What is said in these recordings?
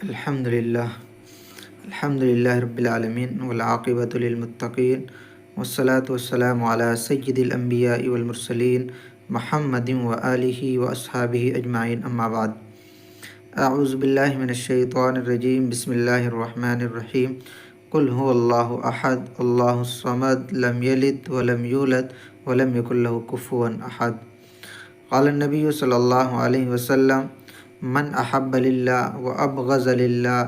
الحمد للہ رب العالمین والعاقبۃ للمتقین والصلاة والسلام علی سید الانبیاء والمرسلین محمد وآلہ واصحابہ اجمعین، اما بعد۔ اعوذ باللہ من الشیطان الرجیم، بسم اللہ الرحمن الرحیم۔ قل هو اللہ احد اللہ الصمد لم یلد ولم یولد ولم یکن لہ کفوا احد۔ قال النبی صلی اللہ علیہ وسلم: من احب للہ وابغض للہ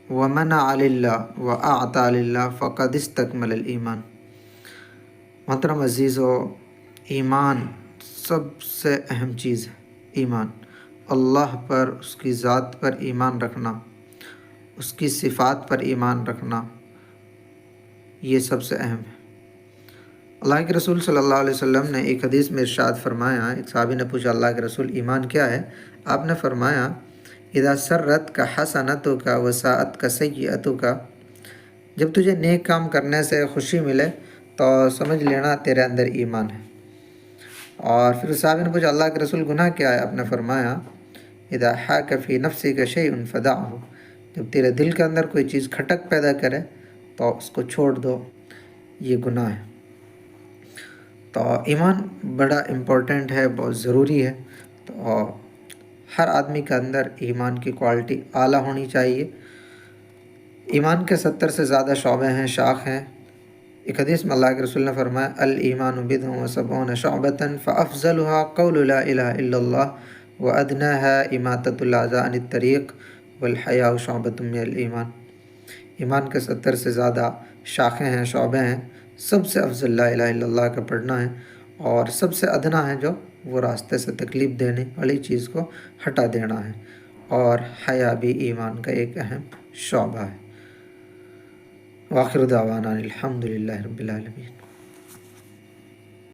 ومنع للہ واعطى للہ فقد استکمل الایمان۔ محترم عزیزو، ایمان سب سے اہم چیز ہے۔ ایمان، اللہ پر، اس کی ذات پر ایمان رکھنا، اس کی صفات پر ایمان رکھنا، یہ سب سے اہم ہے۔ اللہ کے رسول صلی اللہ علیہ وسلم نے ایک حدیث میں ارشاد فرمایا، ایک صحابی نے پوچھا: اللہ کے رسول، ایمان کیا ہے؟ آپ نے فرمایا: اذا سرت کا حسنتک وساءت کا سیئتک، جب تجھے نیک کام کرنے سے خوشی ملے تو سمجھ لینا تیرے اندر ایمان ہے۔ اور پھر صحابی نے پوچھا: اللہ کے رسول، گناہ کیا ہے؟ آپ نے فرمایا: اذا حاک فی نفسک شیء فدعہ، جب تیرے دل کے اندر کوئی چیز کھٹک پیدا کرے تو اس کو چھوڑ دو، یہ گناہ ہے۔ تو ایمان بڑا امپورٹنٹ ہے، بہت ضروری ہے۔ تو ہر آدمی کے اندر ایمان کی کوالٹی اعلیٰ ہونی چاہیے۔ ایمان کے 70 سے زیادہ شعبے ہیں، شاخ ہیں۔ ایک حدیث میں اللہ کے رسول نے فرمایا: الایمان بضع وسبعون شعبۃ فافضلها قول لا الہ الا اللہ وادناها اماطۃ الاذى عن الطریق والحیاء شعبۃ من الایمان۔ ایمان کے 70 سے زیادہ شاخیں ہیں، شعبے ہیں۔ سب سے افضل لا الہ الا اللہ کا پڑھنا ہے، اور سب سے ادنا ہے جو وہ راستے سے تکلیف دینے والی چیز کو ہٹا دینا ہے، اور حیا بھی ایمان کا ایک اہم شعبہ ہے۔ وآخر دعوانا الحمد للہ رب العالمین۔